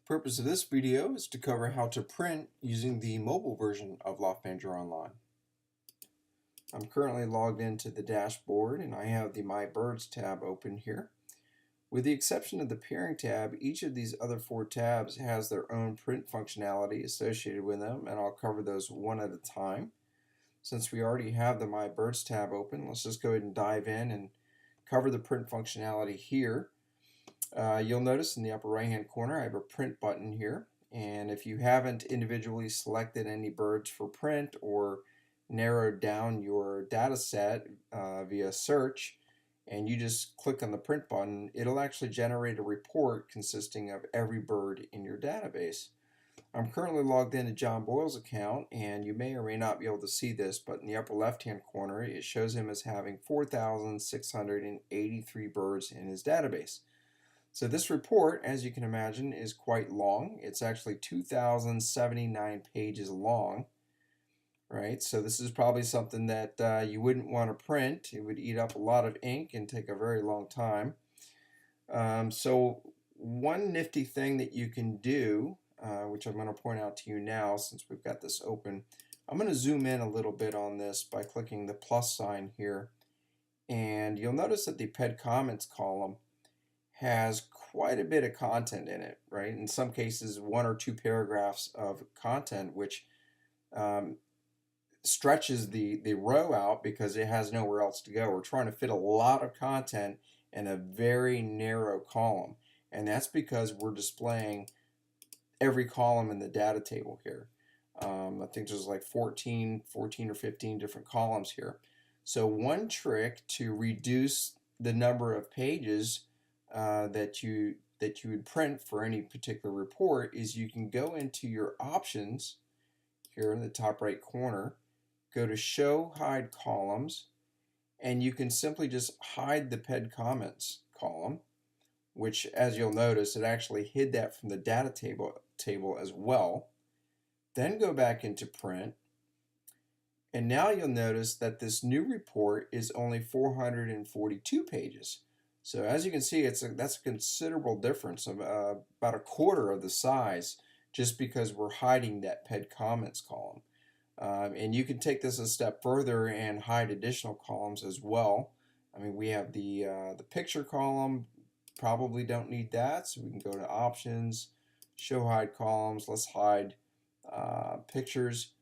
Purpose of this video is to cover how to print using the mobile version of Loft Manager Online. I'm currently logged into the dashboard and I have the My Birds tab open here. With the exception of the Pairing tab, each of these other four tabs has their own print functionality associated with them, and I'll cover those one at a time. Since we already have the My Birds tab open, let's just go ahead and dive in and cover the print functionality here. You'll notice in the upper right hand corner I have a print button here, and if you haven't individually selected any birds for print or narrowed down your data set via search and you just click on the print button, it'll actually generate a report consisting of every bird in your database. I'm currently logged into John Boyle's account, and you may or may not be able to see this, but in the upper left hand corner it shows him as having 4,683 birds in his database. So this report, as you can imagine, is quite long. It's actually 2,079 pages long, right? So this is probably something that you wouldn't want to print. It would eat up a lot of ink and take a very long time. So one nifty thing that you can do, which I'm going to point out to you now since we've got this open, I'm going to zoom in a little bit on this by clicking the plus sign here. And you'll notice that the PED comments column has quite a bit of content in it, right? In some cases, one or two paragraphs of content, which stretches the row out because it has nowhere else to go. We're trying to fit a lot of content in a very narrow column, and that's because we're displaying every column in the data table here. I think there's like 14 or 15 different columns here. So one trick to reduce the number of pages that you would print for any particular report is you can go into your options here in the top right corner, go to show hide columns, and you can simply just hide the PED comments column, which, as you'll notice, it actually hid that from the data table as well. Then go back into print, and now you'll notice that this new report is only 442 pages. So as you can see, that's a considerable difference of about a quarter of the size, just because we're hiding that PED comments column. And you can take this a step further and hide additional columns as well. I mean, we have the picture column, probably don't need that, so we can go to options, show hide columns. Let's hide pictures.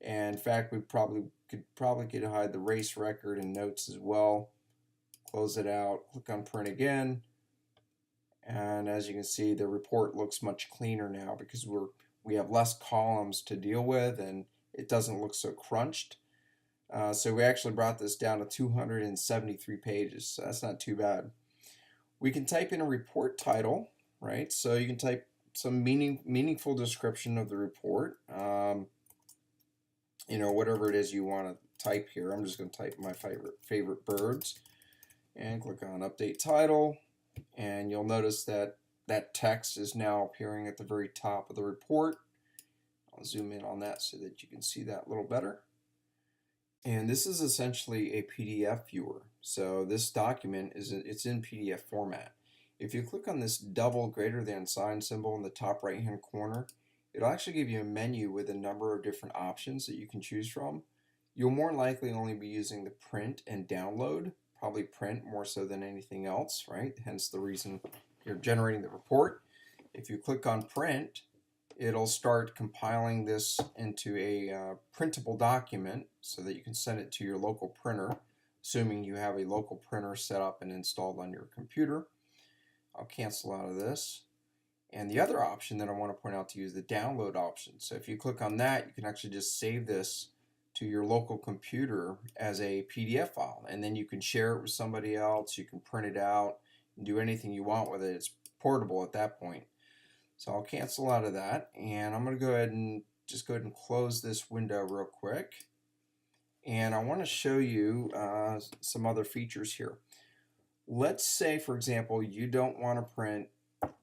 And in fact, we could hide the race record and notes as well. Close it out, click on print again, and as you can see, the report looks much cleaner now because we have less columns to deal with and it doesn't look so crunched. So we actually brought this down to 273 pages, so that's not too bad. We can type in a report title, right? So you can type some meaningful description of the report. You know, whatever it is you want to type here. I'm just going to type my favorite birds. And click on update title, and you'll notice that that text is now appearing at the very top of the report. I'll zoom in on that so that you can see that a little better. And this is essentially a PDF viewer. So this document it's in PDF format. If you click on this double greater than sign symbol in the top right hand corner, it'll actually give you a menu with a number of different options that you can choose from. You'll more likely only be using the print and download, probably print more so than anything else, right? Hence the reason you're generating the report. If you click on print, it'll start compiling this into a printable document so that you can send it to your local printer, assuming you have a local printer set up and installed on your computer. I'll cancel out of this. And the other option that I want to point out to you is the download option. So if you click on that, you can actually just save this to your local computer as a PDF file, and then you can share it with somebody else. You can print it out and do anything you want with it. It's portable at that point. So I'll cancel out of that, and I'm going to go ahead and close this window real quick. And I want to show you some other features here. Let's say, for example, you don't want to print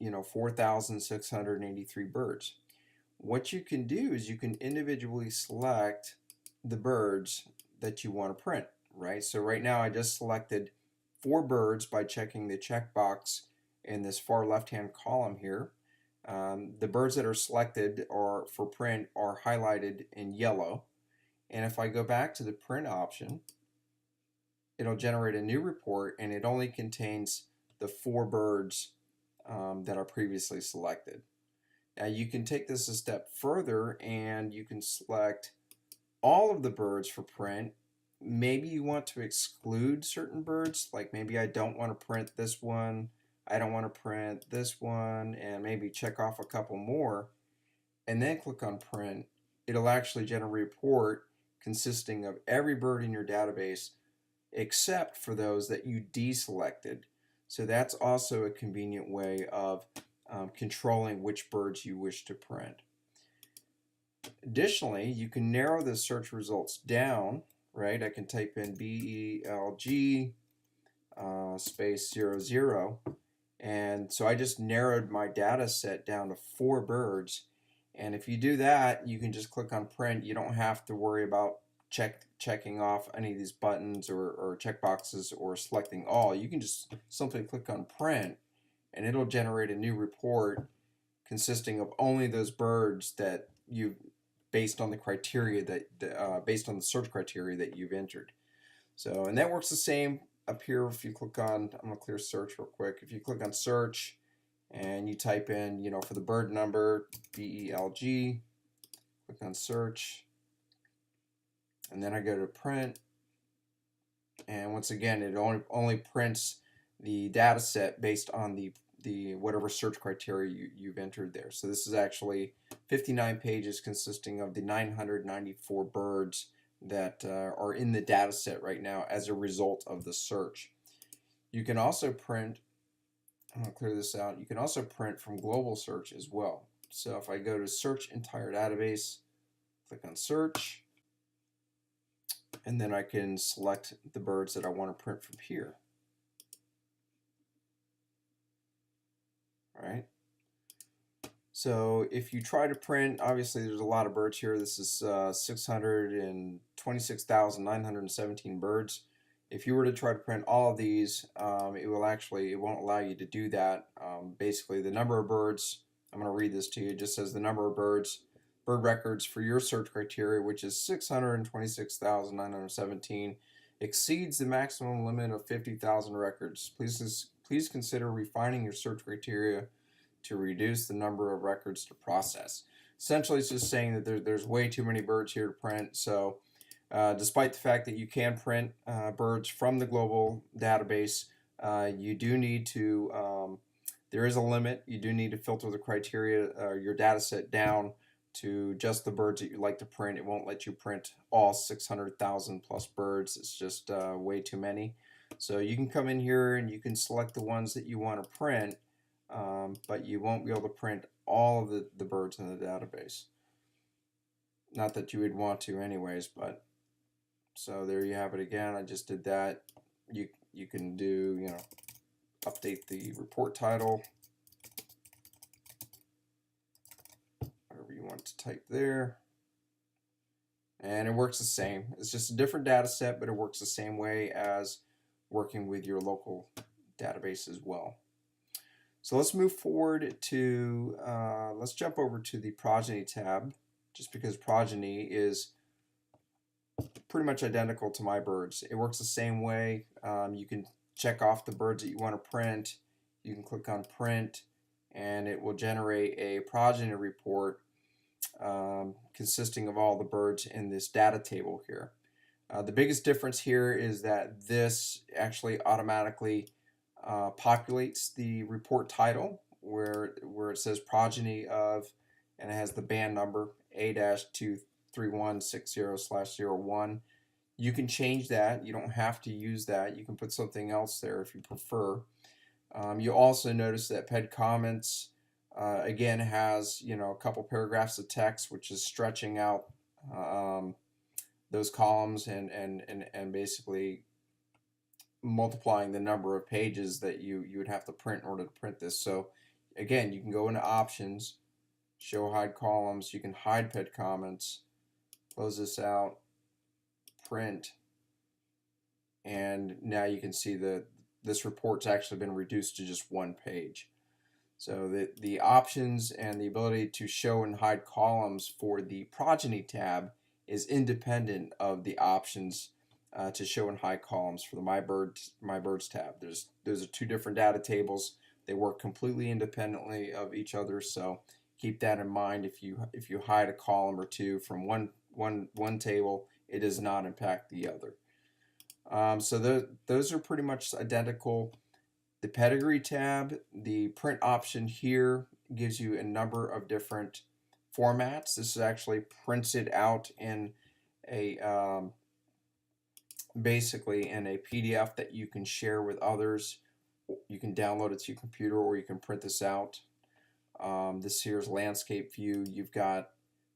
4,683 birds. What you can do is you can individually select the birds that you want to print, right? So right now I just selected 4 birds by checking the checkbox in this far left hand column here. The birds that are selected or for print are highlighted in yellow. And if I go back to the print option, it'll generate a new report, and it only contains the 4 birds that are previously selected. Now you can take this a step further and you can select all of the birds for print. Maybe you want to exclude certain birds, like maybe I don't want to print this one, I don't want to print this one, and maybe check off a couple more, and then click on print. It'll actually generate a report consisting of every bird in your database except for those that you deselected. So that's also a convenient way of controlling which birds you wish to print. Additionally, you can narrow the search results down, right? I can type in BELG space 00, and so I just narrowed my data set down to 4 birds. And if you do that, you can just click on print. You don't have to worry about checking off any of these buttons or checkboxes or selecting all. You can just simply click on print, and it'll generate a new report consisting of only those birds that you, based on the criteria that based on the search criteria that you've entered. So, and that works the same up here. If you click on, I'm gonna clear search real quick. If you click on search and you type in, for the bird number, BELG, click on search, and then I go to print, and once again it only prints the data set based on the whatever search criteria you've entered there. So this is actually 59 pages consisting of the 994 birds that are in the data set right now as a result of the search. You can also print, I'm going to clear this out, you can also print from global search as well. So if I go to search entire database, click on search, and then I can select the birds that I want to print from here. All right. So if you try to print, obviously there's a lot of birds here. This is 626,917 birds. If you were to try to print all of these, it won't allow you to do that. Basically, the number of birds, I'm going to read this to you, it just says the number of bird records for your search criteria, which is 626,917, exceeds the maximum limit of 50,000 records. Please consider refining your search criteria to reduce the number of records to process. Essentially, it's just saying that there's way too many birds here to print. So despite the fact that you can print birds from the global database, you do need to, there is a limit. You do need to filter the criteria, your data set down to just the birds that you like to print. It won't let you print all 600,000 plus birds. It's just way too many. So you can come in here and you can select the ones that you want to print, but you won't be able to print all of the birds in the database. Not that you would want to anyways, but so there you have it again. I just did that. You can do, update the report title, whatever you want to type there. And it works the same. It's just a different data set, but it works the same way as working with your local database as well. So let's move forward to, let's jump over to the Progeny tab, just because Progeny is pretty much identical to MyBirds. It works the same way. You can check off the birds that you want to print. You can click on print, and it will generate a progeny report consisting of all the birds in this data table here. The biggest difference here is that this actually automatically populates the report title where it says progeny of, and it has the band number A-23160/01. You can change that. You don't have to use that. You can put something else there if you prefer. You also notice that PED comments again has a couple paragraphs of text, which is stretching out those columns and basically multiplying the number of pages that you would have to print in order to print this. So again, you can go into options, show hide columns, you can hide PED comments, close this out, print, and now you can see that this report's actually been reduced to just one page. So the options and the ability to show and hide columns for the progeny tab is independent of the options to show and hide columns for the MyBirds tab. Those are two different data tables. They work completely independently of each other, so keep that in mind. If you hide a column or two from one table, it does not impact the other. So those are pretty much identical. The pedigree tab, the print option here gives you a number of different formats. This is actually printed out in a basically in a PDF that you can share with others. You can download it to your computer, or you can print this out. This here is landscape view. You've got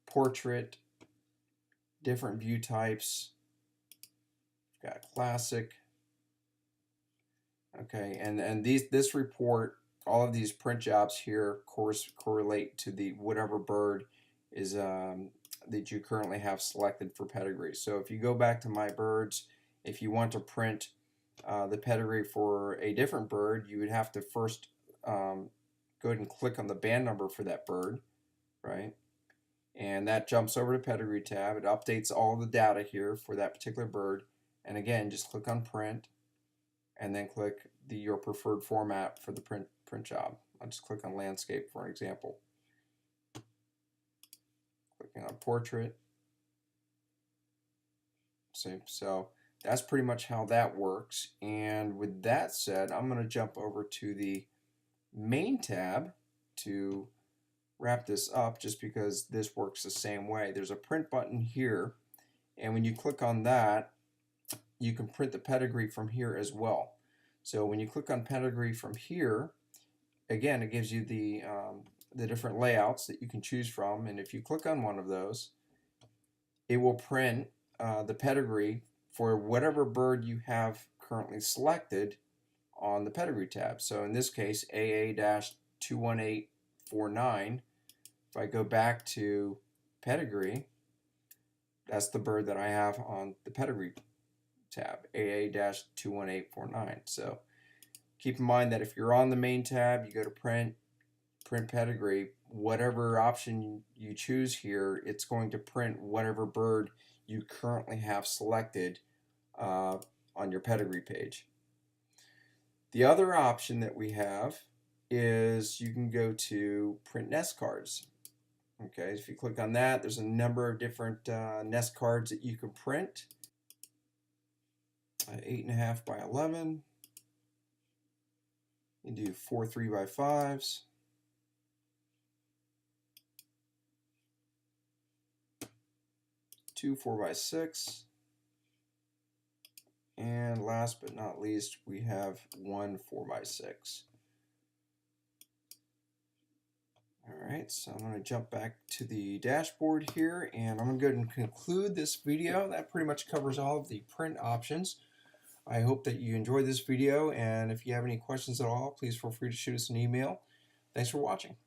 portrait, different view types. You've got classic. Okay, and this report, all of these print jobs here, of course, correlate to the whatever bird is that you currently have selected for pedigree. So if you go back to MyBirds, if you want to print the pedigree for a different bird, you would have to first go ahead and click on the band number for that bird, right? And that jumps over to pedigree tab. It updates all the data here for that particular bird. And again, just click on print, and then click your preferred format for the print job. I'll just click on landscape for an example. Clicking on portrait. So that's pretty much how that works. And with that said, I'm going to jump over to the main tab to wrap this up, just because this works the same way. There's a print button here, and when you click on that, you can print the pedigree from here as well. So when you click on pedigree from here, again, it gives you the different layouts that you can choose from, and if you click on one of those, it will print the pedigree for whatever bird you have currently selected on the pedigree tab. So in this case, AA-21849, if I go back to pedigree, that's the bird that I have on the pedigree tab, AA-21849. So keep in mind that if you're on the main tab, you go to print pedigree, whatever option you choose here, it's going to print whatever bird you currently have selected on your pedigree page. The other option that we have is you can go to print nest cards. Okay, if you click on that, there's a number of different nest cards that you can print. 8.5 by 11. You do 4 3x5s. 2 4x6. And last but not least, we have 1 4x6. Alright, so I'm going to jump back to the dashboard here, and I'm going to go ahead and conclude this video. That pretty much covers all of the print options. I hope that you enjoyed this video, and if you have any questions at all, please feel free to shoot us an email. Thanks for watching.